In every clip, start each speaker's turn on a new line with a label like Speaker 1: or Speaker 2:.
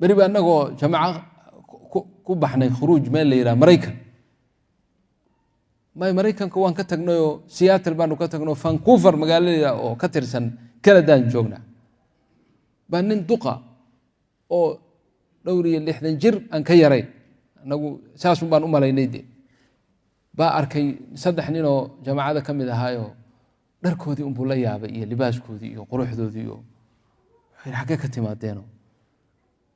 Speaker 1: bari baa anagoo jamaca ku baxnay khuruuj meel la yiraahdo Mareykan Mareykanka waan ka tagnay oo Seattle baanu ka tagnay Vancouver magaalada oo ka tirsan Canada joogna baan nin duqa oo dhowr iyo 60 jir aan ka yaray anagu saas baan u malaynay baa arkay saddex nin oo jamacada kamid ahaayo dharkoodii buu la yaabay iyo libaaskoodii iyo quruxdoodii iyo xagee ka timaadeeno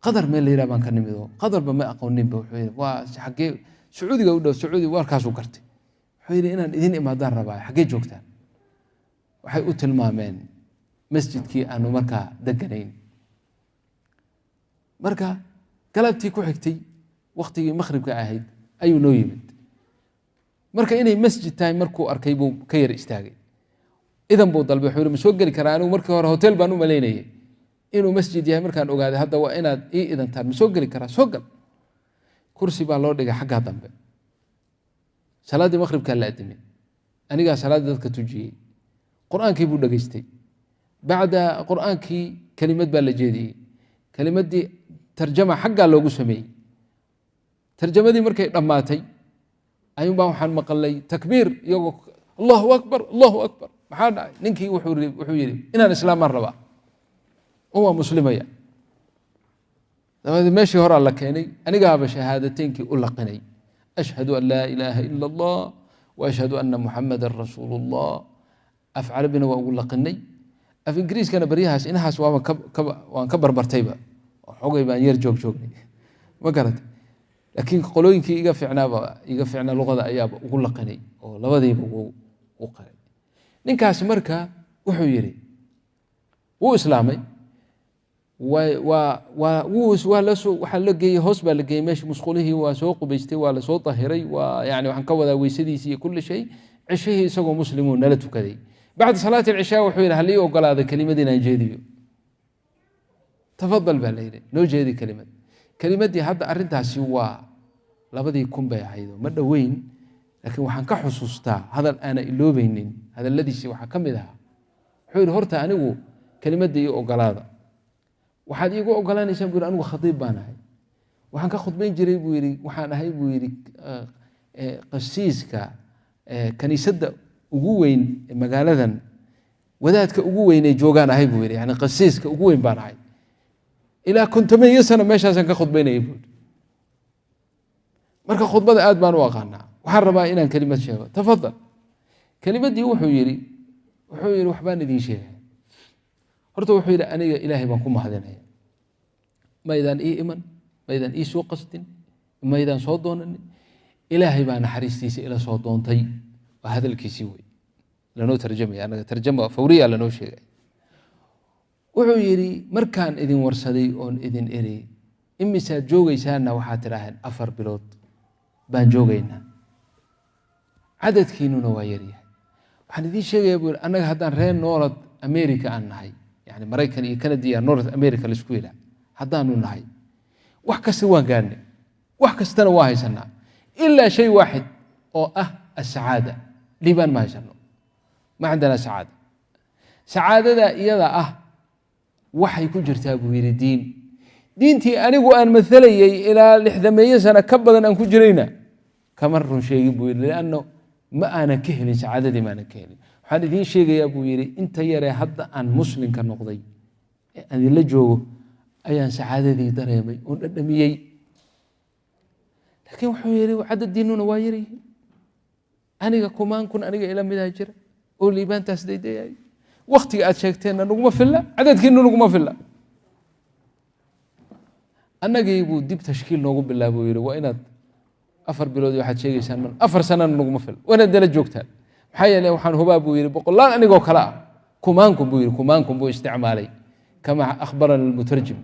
Speaker 1: qadar meel la yiraahdo baan ka nimido qadar ba ma aqoonin ba waa xagee Sacuudiga u dhow Sacuudi warkaas u gartay wuxuu inaan idin imaadaan rabaa xagee joogtaan waxay u tilmaameen masjidkii aanu markaa deganayn marka galabtii ku xigtay waqtigii maghribka ahayd ayuu noo yimid marka inay masjid tahay markuu arkay buu ka yar istaagay idan buu dalbay wuxuu ma soo gali karaa anigu markii hore hotel baan u maleynayay inuu masjid yahay markaan ogaaday hadda waa inaad ii idantaan ma soo gali karaa soo gal kursi baa loo dhigay xagga dambe salaadii maghribka la adimay aniga salaadii dadka tujiyay quraankii buu dhageystay bacda quraankii kalimad baa la jeediyay kalimadii tarjuma xagga loogu sameeyay tarjumadii markay dhamaatay ayuu baa waxaan maqlay takbiir iyagu Allahu akbar maxaa dhacay ninkii wuxuu yiri inaan islaamaan rabaa oo muslimaya dabada meeshii hore la keenay aniga ba shahaadateynki u laqinay ashhadu an la ilaha illa allah wa ashhadu anna muhammadar rasulullah af'al bina wa ugu laqinay af ingiriis kana bariyahaas inahaas waan ka barbartayba xogay baan yar joognay ma garad laakiin qolooyinkii iga fiicnaa luqada ayaaba ugu laqinay oo labadiiba u qaray ninkaas marka wuxuu yiri wuu islaamay waa la soo waxa la geeyay hoos baa la geeyay meesha musqulihii waa soo qubaystay waa la soo tahiray waa yaani waxaan ka wadaa weysadiisii iyo kulli shay cishihii isagoo muslimu nala tukaday بعد صلاة العشاء وحويل هل يوقل هذا كلمة نيجيديو تفضل بالليل لو جيدي كلمة دي هذا أرنتها سوا لابد يكون بيعيدو مدة وين لكن وحن كحسوستا هذا أنا إلو بينين هذا الذي سوى حكم ذا حويل هرتا أنا كلمة دي يوقل هذا وحد يوقل أنا يسمى أنا خطيب أنا هاي وحن كخطبين جريب ويري وحن هاي ويري قسيس كان يصدق ugu weyn magaaladan wadaadka ugu weyn ee joogan ahay buu yani qasiiska ugu weyn baan ahay ila kunta meeysan meeshaasan ka khudbaynay buu marka khudbada aad baan u aqaanaa waxaan rabaa inaan kalimad sheego tafadal kalimadii wuxuu yiri waxbaan idin sheegay horta wuxuu yiri aniga ilaahay baan ku mahadinaya maydaan iiman maydaan soo qasdin maydaan soo doonan ilaahay baan naxariistiisa ila soo doontay وهذا الكيسيوي لأنه ترجمة أنا ترجمة فورية لأنه شيء وعيري مركان إذن ورسدي أون إذن إري إمي سجوجي سانا وحات راهن أفر بلوت بان جوجينا عدد كينو نوايري وحن ذي شيء يقول أنا هذا رين نورد أمريكا أنهاي يعني مريكاني كندي نورد أمريكا السكويلة هذا نهاي وحكست وانقاني وحكست أنا واحد سنة إلا شيء واحد أو السعادة ليبان ما يسنو ما عندنا سعادة سعادة إذا وحي كجرتها بوير الدين دينتي أنا وأن مثلي إلى 600 سنة كبدا أن كجرينا كمر شيء بوير لأنه ما أنا كهلي سعادتي ما أنا كهلي حال دين شيء يا بويري أنت يرى حتى أن مسلم كنقضي أن يلجو أيان سعادتي دريمي ونميي لكن وحيري وعدد ديننا وايري أنا كمان كن أنا إلى مداجر أولي بان تسديدي وقتي أتشكتين نقوم في الله عدد كنا نقوم في الله أنا جيبو ديب تشكيل نقوم بالله بويري وإن أفر بلودي واحد شيء سنة أفر سنة نقوم في الله وأنا دل جوكتان حيا لو حن هباب بويري بقول لا أنا جو كلا كمانكم بويري كمانكم بو استعمالي كما أخبرنا المترجم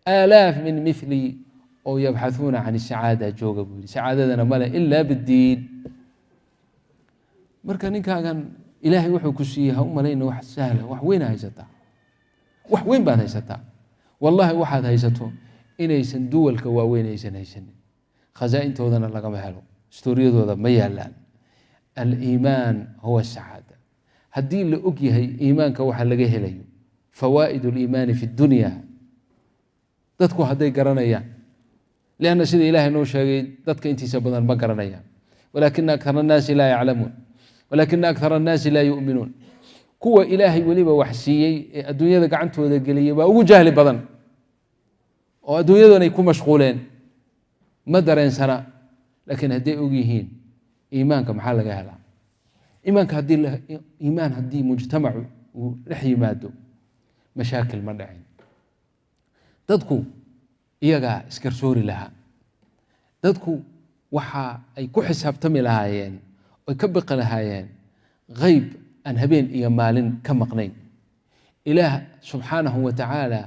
Speaker 1: آلاف من مثلي أو يبحثون عن السعادة جوجا بويري سعادتنا ما إلا بالدين marka ninkaagan ilaahay wuxuu ku siiyay umalayna wax sahla wax weyn haysataa wax weyn baad haysataa wallahi waxaad haysato inaysan duwalka waaweynaysan haysanin khazaa'intoodana laga helo storiyadooda ma yaalaan al-iimaan huwa as-saada hadii la og yahay iimaanka waxa laga helayo fawaa'id al-iimaan fi dunya dadku hadday garanayaan lianna sida ilaahay noo sheegay dadka intiisa badan ma garanayaan walaakina akthara annaasi laa yaclamuun walaakina akthara annaasi laa yu'minuun kuwa ilaahay weliba wax siiyey ee adduunyada gacantooda geliyey baa ugu jahli badan oo adduunyadoonay ku mashquuleen ma dareensana laakiin hadday og yihiin iimaanka maxaa laga helaa iimaan haddii mujtamacu uu dhex yimaado mashaakil ma dhacin dadku iyagaa iskarsoori lahaa dadku waxa ay ku xisaabtami lahaayeen oy ka biqi lahaayeen qayb aan habeen iyo maalin ka maqnayn ilaah subxaanahu wa tacaala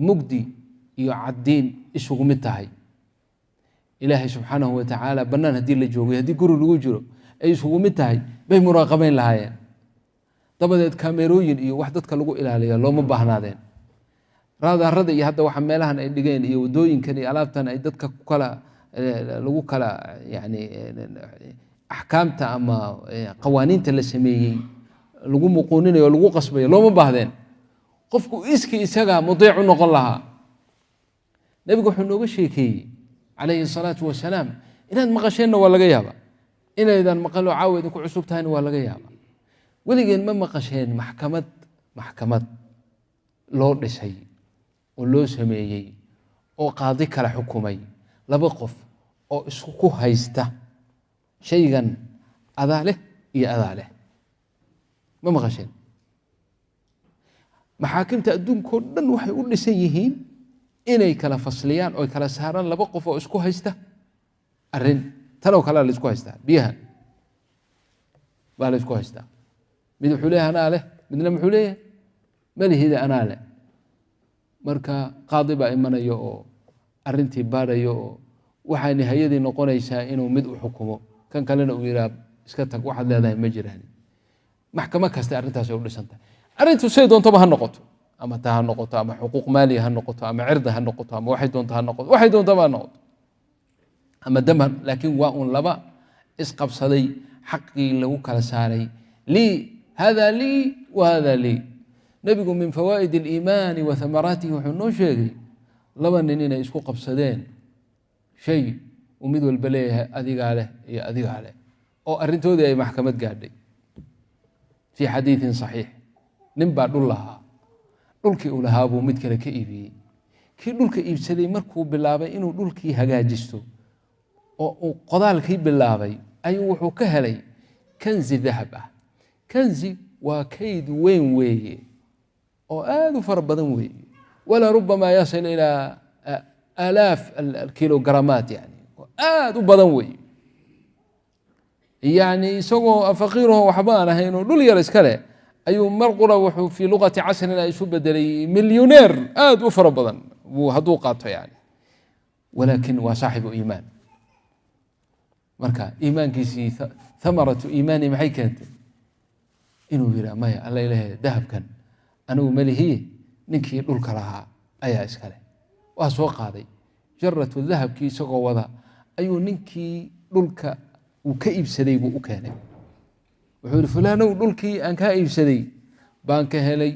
Speaker 1: mugdi iyo caddiin isugu mid tahay ilaahay subxaanahu wa tacaala bannaan haddii la joogay haddii guri lagu jiro ay isugu mid tahay bay muraaqabayn lahaayeen dabadeed kaamerooyin iyo wax dadka lagu ilaaliya looma baahnaadeen raadarada iyo hadda waxa meelahan ay dhigeen iyo wadooyinkan iyo alaabtan ay dadka lagu kala yani axkaamta ama qawaaniinta la sameeyey lagu muquuninayo o lagu qasbayo looma baahdeen qofku iskii isagaa mudiic u noqon lahaa nebigu wuxuu nooga sheekeeyey calayhi salaatu wasalaam inaad maqasheenna waa laga yaaba inaydan maqalo caawa idinku cusub tahayna waa laga yaaba weligeen ma maqasheen maxkamad loo dhisay oo loo sameeyey oo qaadi kala xukumay laba qof oo isku haysta shaygan adaa leh iyo adaa leh ma maqasheen maxaakimta adduunkao dhan waxay u dhisan yihiin inay kala fasliyaan oo kala saaraan laba qof oo isku haysta arrin tanoo kalea la isku haystaa biyahan baa la isku haystaa mid wuxuu leeyahay anaa leh midna muxuu leeyahay malihida anaa leh marka qaadi baa imanayo oo arrintii baarayo oo waxaa nihayadii noqonaysaa inuu mid u xukumo kan kalena uu yidhaha iska tag waxaad leedahay ma jiraan maxkamo kasta arrintaasay u dhisan tahay arrintu say doontaba ha noqoto ama ta ha noqoto ama xuquuq maaliya ha noqoto ama cirda ha noqoto ama waxay doonta ha noqoto waxay doontaba ha noqoto ama damar laakiin waa un laba isqabsaday xaqii lagu kala saaray lii hada lii wa hada lii nebigu min fawaa'id aliimaani wa hamaraatihi wuxuu noo sheegay laba nin inay isku qabsadeen shay uu mid walba leeyahay adigaa leh iyo adigaa leh oo arrintoodii ay maxkamad gaadhay fii xadiidin saxiix nin baa dhul lahaa dhulkii uu lahaa buu mid kale ka iibiyey kii dhulka iibsaday markuu bilaabay inuu dhulkii hagaajisto oo uu qodaalkii bilaabay ayuu wuxuu ka helay kanzi dahab ah kanzi waa kayd weyn weeye oo aad u fara badan weeye walaa rubamaa yasil ilaa aalaaf alkilogaramaat yani oo aad u badan weeye yani isagoo faqiiraho waxba aan ahayn oo dhul yar iska leh ayuu mar qura wuxuu fii luqati casrina isu bedelay milyoneer aad u fara badan hadduu qaato yani walaakin waa saaxibu iimaan marka iimaankiisii hamaratu iimaani maxay keentay inuu yidhaha maya alla ilahe dahabkan anigu malihiye ninkii dhulka lahaa ayaa iskale waa soo qaaday jaratu dahabkii isagoo wada ayuu ninkii dhulka uu ka iibsaday buu u keenay wuxuu yihi fulaanow dhulkii aan kaa iibsaday baan ka helay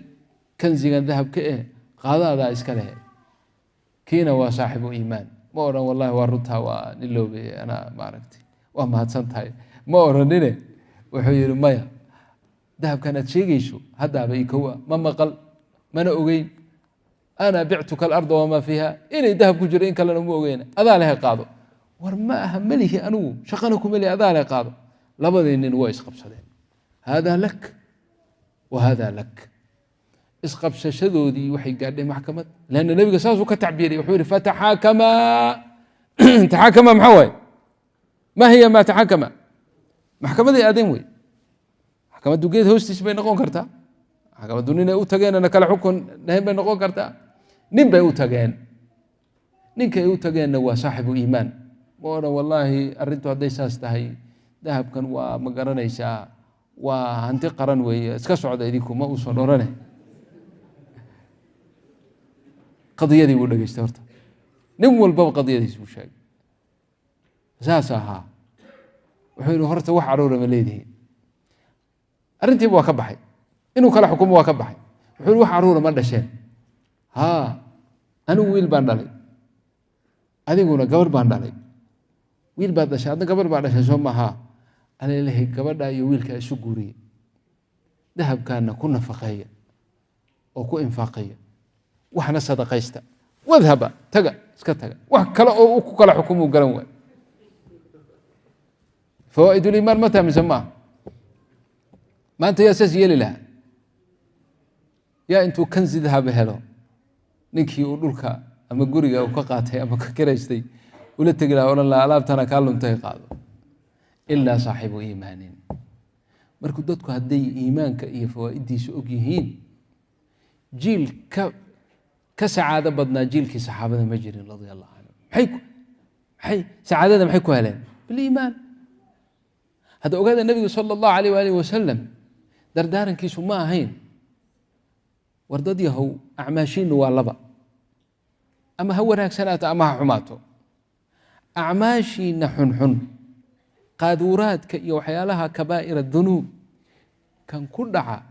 Speaker 1: kanzigan dahabka qaadaadaa iska leh kiina waa saaxibu iimaan ma odhan wallahi waa runtaa waa nin loobeye anaa maaragtay waa mahadsan tahay ma odhanine wuxuu yihi maya dahabkan aad sheegayso haddaaba ii kowa ma maqal mana ogeyn ana bictuka alarda wamaa fiiha inay dahab ku jiro in kalena ma ogeyna adaa lehe qaado war ma aha melihi anigu shaqana ku melihi adaa lehe qaado labadii nin waa isqabsadeen haadaa lak wa haadaa lak isqabsashadoodii waxay gaadhay maxkamad lanna nebiga saasuu ka tacbiiriyay wuxuu yihi fataxaakamaa taxaakama maxaa waaye ma hiya maa taxaakama maxkamaday aadeen wey maxkamaddu geed hoostiis bay noqon kartaa maxkamaddu ninay u tageenana kale xukun dhahayn bay noqon kartaa nin bay u tageen ninkay u tageenna waa saaxibu iimaan ma odhan wallaahi arrintu hadday saas tahay dahabkan waa ma garanaysaa waa hanti qaran weeye iska socda idinku ma uusan orane qadiyadii buu dhegeystay horta nin walbaba qadiyadiis buu sheegay saas ahaa wuxuu yihi horta wax caruura ma leedihiin arrintiiba waa ka baxay inuu kala xukumo waa ka baxay wuxuu yihi wax caruura ma dhasheen haa anigu wiil baan dhalay adiguna gabar baan dhalay wiil baad dhashay adna gabar baa dhashay soo maaha alaleeyahay gabadha iyo wiilkaa isu guuriyey dahabkaana ku nafaqeeya oo ku infaaqeeya waxna sadaqaysta wadhaba taga iska taga wax kale oo ku kala xukumu garan waay فوائد الإيمان متى مسماه ما أنت يا أساس يلي لها يا أنتو كنز ذهب هلو نكي يقولك أما قرية أو كقاتي أما كريستي ولا تقرأ ولا لا ألابتنا كالو انتهي قادو إلا صاحب إيمان مركو دادكو هدي إيمانك إيه فوائدي سؤقيهين جيل كسعادة بدنا جيل كي صحابة مجري رضي الله عنهم حي سعادة محيكو هلين بالإيمان هذا أقول النبي صلى الله عليه وآله وسلم دردارن كيسو ما هين ورددي هو أعماشين واللبا أما هو هناك سنة أما حماته أعماشين حن قادورات يوحي لها كبائر الذنوب كان كردعا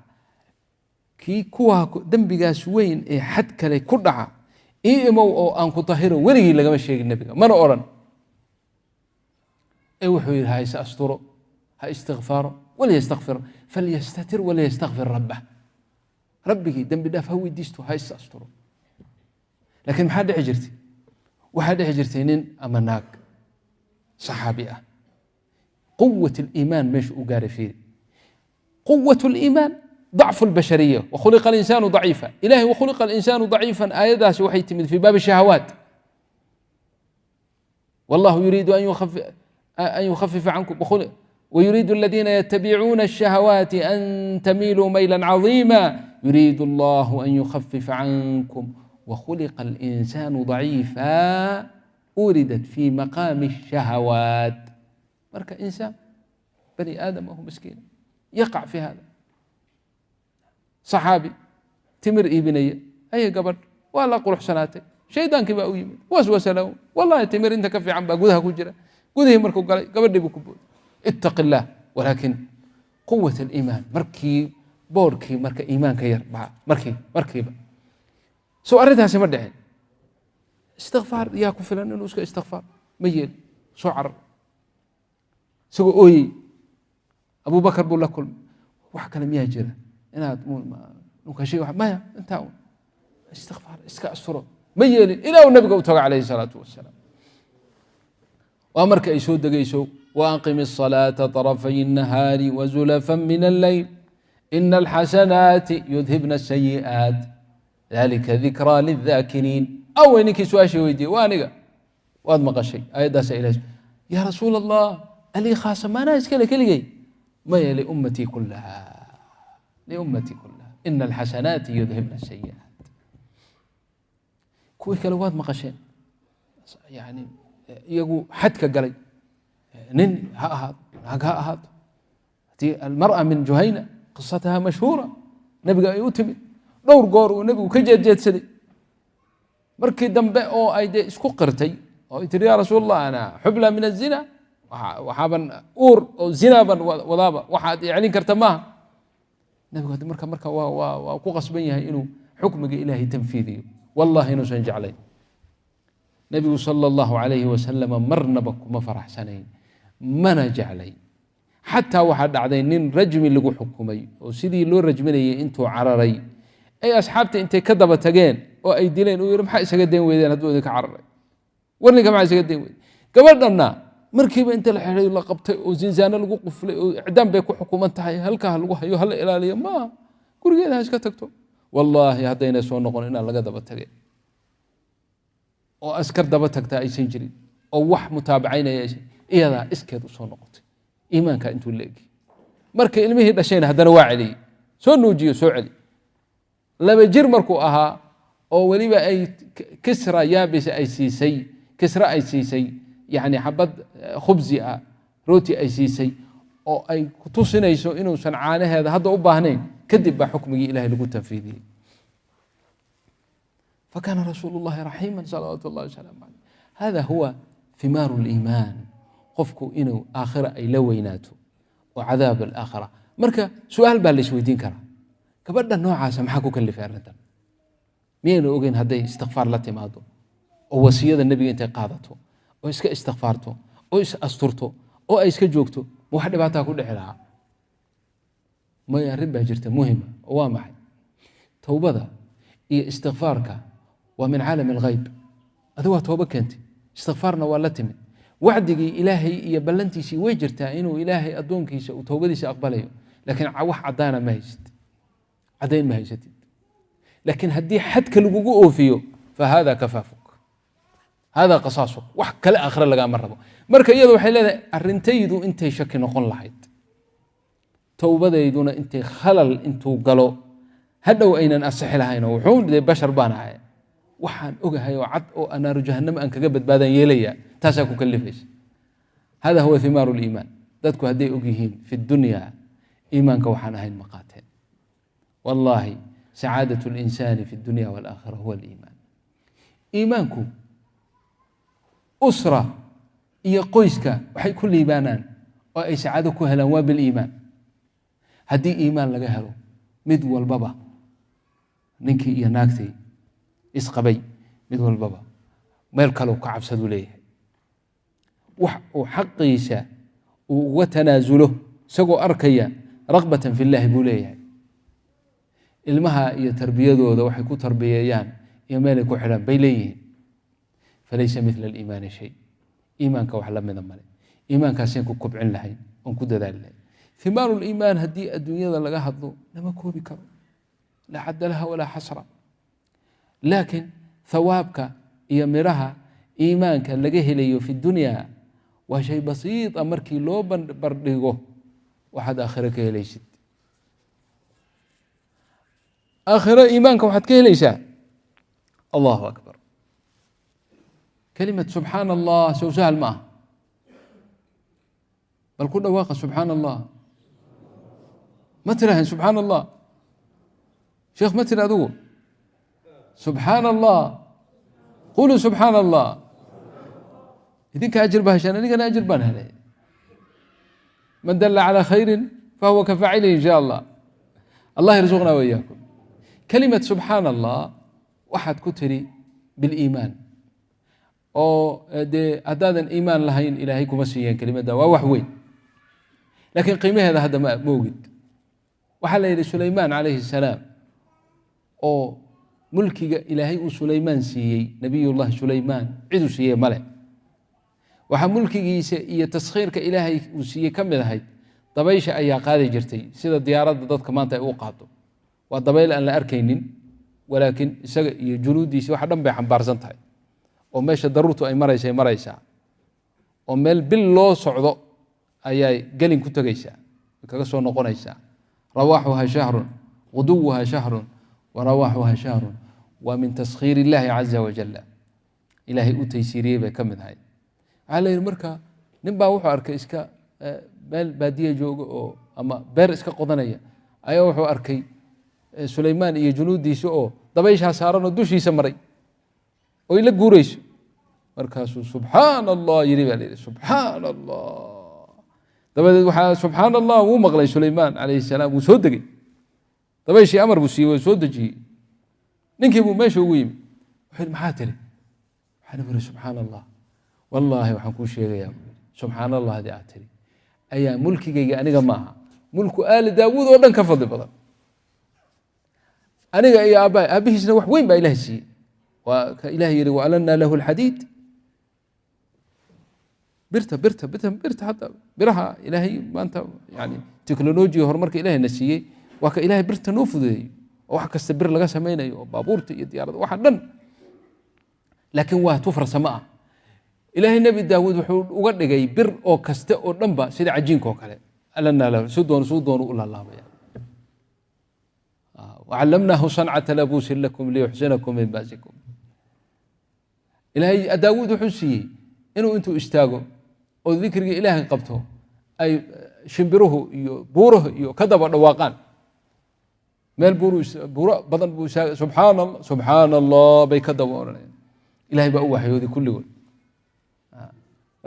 Speaker 1: كي كوها دنبقا سوين حد كلي كردعا إيمو أو أنكو طهيرو ورقي لغم الشيء النبي ما نقرن وحوي هاي سأستره استغفار ولا يستغفر فليستتر ولا يستغفر ربه ربك دم بدافع هو يديستو هاي استغفره لكن ما حد حجرتي وحد حجرتين امناك صحابيه قوه الايمان مش اقاري فيه قوه الايمان ضعف البشريه وخلق الانسان ضعيفا الهي وخلق الانسان ضعيفا ايداس وحي تمد في باب الشهوات والله يريد ان يخفف عنكم ويريد الذين يتبعون الشهوات أن تميلوا ميلا عظيما يريد الله أن يخفف عنكم وخلق الإنسان ضعيفا أوردت في مقام الشهوات مركا إنسان بني آدم وهو مسكين يقع في هذا صحابي تمر ابني أي قبر ولا قرح سناتك شيطان كبا ويمن وسوس له والله تمر انت كفي عم بقودها كجرة قوده مركو قبر دي بكبود اتق الله ولكن قوة الإيمان مركي بوركي مركي إيمان كيربع مركي سو أردها سمردحين استغفار ياكو فلان إنه استغفار ميل سعر سو أوي أبو بكر بقول لكم وحكى لم يهجر أنا نكشي واحد ما أنت استغفار استكأسره ميل إلى النبي قوته عليه الصلاة والسلام وأمرك يسود دقيسو وأقم الصلاة طرفي النهار وزلفا من الليل إن الحسنات يذهبن السيئات ذلك ذكرى للذاكرين أو إنك سواشي ويدي وانقا وادمق الشيء أيضا سئله يا رسول الله ألي خاصة ما ناس كلي ما هي لأمتي كلها إن الحسنات يذهبن السيئات كوي كلوات مقشين يعني يقول حدك قلي نن ها أهاد المرأة من جهينة قصتها مشهورة نبقى يوتمي دور قور ونبقى كجد سدي مركي دنبه أو أيدي اسكو قرتي أو تري يا رسول الله أنا حبلى من الزنا وحابا أور أو زنابا وضابا وحاد يعني كرتماه نبقى مركا وكو قصبيها إنه حكمك إلهي تنفيذي والله إنه سنجع عليه نبي صلى الله عليه وسلم مرنبك وما فرح سنين ما نجع علي حتى واحد عدين رجمي اللي حكمي وسيدي لو رجمني انتو عرري اي اصحابتي انت كذبه تجين او اي ديلين ويرم حق اسغدين ويدان هدو ادك عرري ورني كما اسغدين ويد gabadhana markiiba inta la xiray la qabtay oo zinzaana lagu quflay oo icdaan bay ku xukuman tahay halka lagu hayo hal ilaaliyo ma gurigeeda iska tagto wallahi hadayna soo noqon in laga daba tagay oo askar daba tagta aysan jirin oo wax mutaabacaynaya iyada iskeed u soo noqotay iimaanka intuu leegi marka ilmihii dhashayna hadana waa celi soo nuujiyo soo celi laba jir markuu ahaa oo waliba ay kisra yaabis ay siisay kisra ay siisay يعني حبد خبزي روتي أي سيسي أو أي توصينيسو إنه سنعانه هذا أباهنين كذب بحكمه إلهي لقو تنفيذه فكان رسول الله رحيما صلوات الله وسلامه عليه هذا هو ثمار الإيمان قفكو إنه آخرة أي لويناته وعذاب الآخرة مركا سؤال بالي شويدين كرا كبدا نوعا سمحكو كاللي في أرنتان miyayna ogeyn hadday istikfaar la timaado oo wasiyada nebiga intay qaadato oo iska istikfaarto oo is asturto oo ay iska joogto ma wax dhibaataa ku dhici lahaa maya arrin baa jirta muhima oo waa maxay towbada iyo istikfaarka waa min caalam alghayb adigu waa tooba keentay istikfaarna waa la timid wacdigii ilaahay iyo ballantiisii way jirtaa inuu ilaahay addoonkiisa uu towbadiisa aqbalayo laakiin wax caddaana ma haysatid caddayn ma haysatid laakiin haddii xadka lagugu oofiyo fahada kafaafuk hada qasaasuk wax kale aakhira lagama rabo marka iyadu waxay leedahay arrintaydu intay shaki noqon lahayd towbadayduna intay khalal intuu galo hadhow aynan asixi lahayn oo wuxuu dhigay bashar baan ahay waxaan ogahay oo cad oo anaaru jahannam aan kaga badbaadan yeelaya taasaa ku kalifaysa hada huwa thimaaru liimaan dadku hadday og yihiin fi dunya iimaanka waxaan ahayn ma qaateen wallaahi sacaadatu linsaani fi dunya walaakhira huwa aliimaan iimaanku usra iyo qoyska waxay ku liibaanaan oo ay sacaado ku helaan waa biliimaan haddii iimaan laga helo mid walbaba ninkii iyo naagtii isqabay mid walbaba meel kaleu ka cabsaduu leeyahay wax uu xaqiisa uu uga tanaasulo isagoo arkaya ragbatan fi llaahi buu leeyahay ilmaha iyo tarbiyadooda waxay ku tarbiyeeyaan iyo meelay ku xidhaan bay leeyihiin falaysa mila aliimaani shay iimaanka wax la mida male iimaankaaseen ku kobcin lahayn oon ku dadaali lahayn thimaaru liimaan haddii adduunyada laga hadlo lama koobi karo laa xadda laha walaa xasra laakiin thawaabka iyo miraha iimaanka laga helayo fi dunya waa shay basiita markii loo bardhigo waxaad aakhiro ka helaysid aakhiro iimaanka waxaad ka helaysaa allahu akbar كلمة سبحان الله سو سهل معه بل كل واقع سبحان الله ما تراهن سبحان الله شيخ ما تراهن سبحان الله قولوا سبحان الله إذنك أجر بها شأن أنا أجر بها من دل على خير فهو كفاعله إن شاء الله الله يرزقنا وإياكم كلمة سبحان الله واحد كتري بالإيمان oo haddaadan iimaan lahayn ilaahay kuma siiyeen kelimadda waa wax weyn laakiin qiimaheeda hadda ma ogid waxaa la yidhi sulaymaan calayhi salaam oo mulkiga ilaahay uu sulaymaan siiyey nabiyullahi sulaymaan ciduu siiyey male waxaa mulkigiisa iyo taskhiirka ilaahay uu siiyey ka mid ahayd dabaysha ayaa qaadi jirtay sida diyaaradda dadka maanta ay u qaado waa dabayl aan la arkaynin walaakiin isaga iyo junuuddiisi waxa dhan bay xambaarsan tahay oo meesha daruurtu ay maraysaa oo meel bil loo socdo ayay gelin ku tagaysaa kaga soo noqonaysaa rawaaxuha shahrun quduwuha shahrun wa rawaaxuha shahrun waa min taskhiir illaahi caza wajalla ilaahay u taysiiriyey bay ka mid ahayd waxaa la yidhi marka nin baa wuxuu arkay iska meel baadiya jooga oo ama beer iska qodanaya ayaa wuxuu arkay sulaymaan iyo junuuddiisa oo dabayshaa saaran oo dushiisa maray oo ila guurayso markaasuu subxaan allah yidhi baa layidhi subxaan allah dabadeed waxaa subxaan allah wuu maqlay sulaymaan calayhi salaam wuu soo degay dabayshii amar buu siiyey waa soo dejiyey ninkii buu meesha ugu yimi wuxuu yidhi maxaa tiri waxaan buri subxaan allah wallaahi waxaan kuu sheegayaa subxaan allah haddii aad tiri ayaa mulkigayga aniga maaha mulku aali daawuud oo dhan ka fadli badan aniga iyo aabbihiisna wax weyn baa ilaahay siiyey وإله يري وألنا له الحديد برتا حتى برها إلهي ما أنت يعني تكنولوجيا هرمرك إلهي نسيه وك إلهي برتا نوفذي وحك استبر لغا سمينا بابورتي ديار واحد دن لكن واه توفر سماء إلهي النبي داود وقد جاي بر أو كست أو دنبا سيد عجين كوكله ألنا له سودون وقول الله يعني وعلمناه صنعة لبوس لكم ليحسنكم من بأسكم إلهي داود حسي إنه أنتو استاغو أو ذكر إلهي قبته أي شنبره بوره كذب الرواقان مال بورو بدن سبحان الله بيكذب إلهي بأوح يودي كل يقول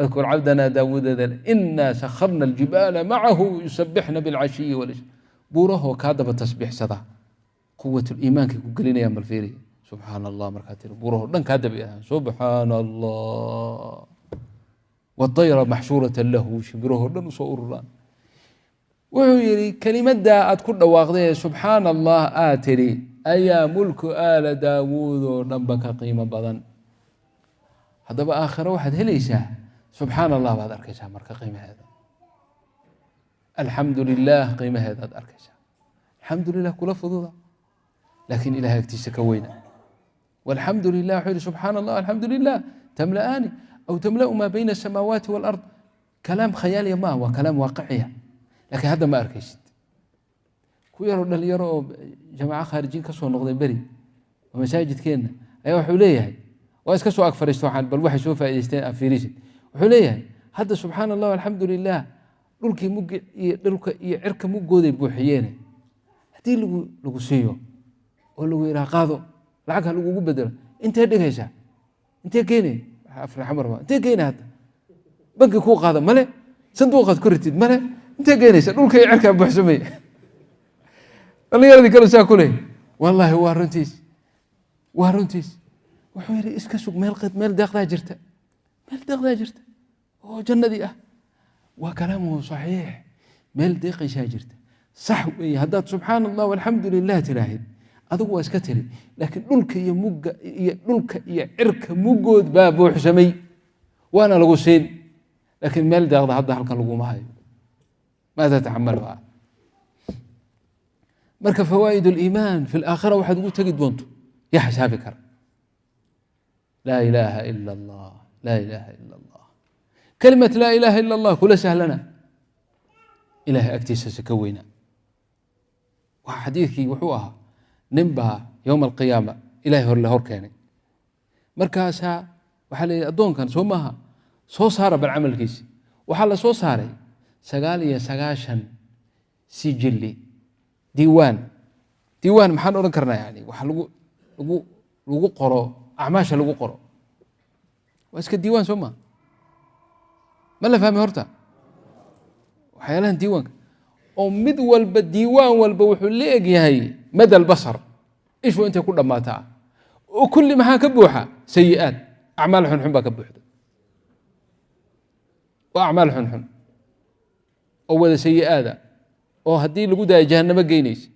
Speaker 1: اذكر عبدنا داود إنا سخرنا الجبال معه يسبحنا بالعشي والعشي بوره كذب تسبيح صدا قوة الإيمان كي قلنا يا مالفيري subxaana allah markaad tiri buuraho dhan kaa daba yahaan subxaana allah waطayra maxshuuratan lahu shimbirahoo dhan usoo ururaan wuxuu yidhi kelimaddaa aad ku dhawaaqdee subxaana allah aad tidhi ayaa mulku aala daawuud oo dhanba ka qiimo badan haddaba aakhiro waxaad helaysaa subxaana allah baad arkaysaa marka qiimaheeda alxamdu lilah qiimaheedaad arkaysaa alxamdu lilah kula fududa laakiin ilahay agtiisa ka weyna walxamdu lilah wuxuu yihi subxaana allah alxamdu lilah tamla'aani aw tamla'u maa bayna asamaawaati waalard kalaam khayaaliya maaha waa kalaam waaqiciya laakiin hadda ma arkaysid ku yaroo dhalinyaro oo jamaco khaarijiin ka soo noqday beri oo masaajidkeenna ayaa wuxuu leeyahay waa iska soo ag fariisto waxaan bal waxay soo faa'idaysteen aan fiirisid wuxuu leeyahay hadda subxaana allah alxamdu lilah dhulkii muggi iyo dhulka iyo cirka muggooday buuxiyeene haddii lagu siiyo oo lagu yidhaha qaado lacag ha lagugu bedelo intee dhigaysaa intee keenay afraxamar intee keenay hadda banki kuu qaada male sanduuqaad ku ritid male intee keenaysa dhulka iyo cirkaa buuxsamay dhalinyaradii kale saa ku leh wallaahi waa runtiis wuxuu yidhi iska sug meel deeqdaa jirta oo jannadii ah waa kalaamuhu saxiix meel deeqaysaa jirta sax weeye haddaad subxaana allah walxamdu lilah tiraahid adigu waa iska tiri laakiin dhulka iyo cirka muggood baa buuxsamay waana lagu siin laakiin meel deeqda hadda halkan laguma hayo maa tataxamaluha marka fawaa'id aliimaan fi laakhira waxaad ugu tegi doonto yaa xisaabi kara laa ilaaha ila allah كلمة لا إله إلا الله كل سهلنا إله أكتيس سكوينا وحديثي وحوها نبها يوم القيامة إله هر كاني مركاسا وحالي أدون كان سومها سو صار بالعمل كيس وحال سو صاري سقالي سقاشن سجلي ديوان محل أذكرنا يعني وحال لقو قرو أعماش لقو قرو واسك الديوان سوما ما لا فهمي هرتا وحيالها ديوان أو مد والب الديوان والبوح اللي هي مدى البصر إيش وأنت كل ما تعال وكل ما كبوحة سيئات أعمال حنحن بكبوحة وأعمال حنحن أول سيئات أو هدي لقودا جهنم جينيس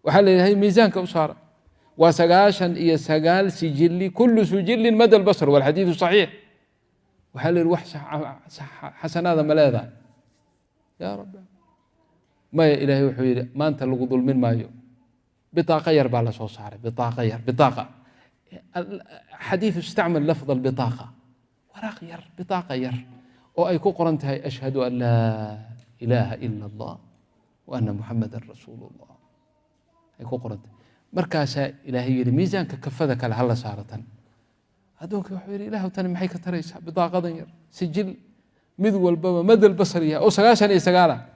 Speaker 1: وحال هي ميزان كوصارة وسقاشا إيه سقال سجلي كل سجل مدى البصر والحديث صحيح وحال الوحش حسن هذا ملاذا يا رب ما إلهي وحيد ما أنت اللي ظلم من ما يوم بطاقة يربع على صوص عارف بطاقة حديث استعمل لفظ البطاقة ورق بطاقة وأي قرنتها أشهد أن لا إله إلا الله وأن محمد رسول الله أي قرنت مركز إلهي ميزان ككفذك لهلا سارة هذوك وحير إله وتاني محيك تريس بطاقة ضير سجل مذو البابا مدى البصرية أو سقاشا سقالة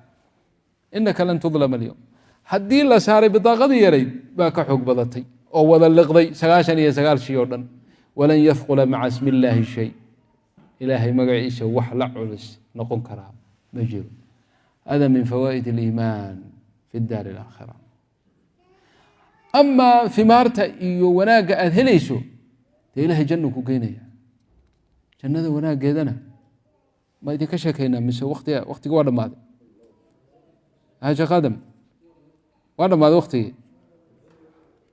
Speaker 1: إنك لن تظلم اليوم حدي الله ساري بطاقة ضيري باك حق بضتي أو وذا اللقضي سقاشا سقال شيورا ولن يثقل مع اسم الله شيء إلهي مقعيش وحلع علس نقوم كرام مجيب هذا من فوائد الإيمان في الدار الآخرة أما في مارتا وناقة أذهليسو إلهي جنة كوكينيا جنة وناقة قيدنا ما يدي كشكينا من وقتي قوانا ماذا هاجا قادم وانا ماذا وقتي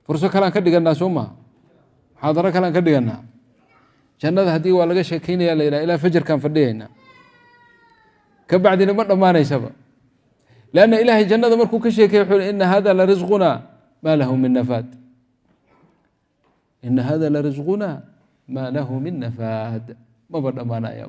Speaker 1: فرصة كلام كدي قلنا سوما حاضرة كلام كدي قلنا جنة هدي ولا كشكينا إلى فجر كان فردينا كبعدين مرة ما نيسبه لأن إلهي جنة مركو كشكي يقول إن هذا لرزقنا ما له من نفاد إن هذا لرزقنا ما له من نفاد ما بدأ معنا يا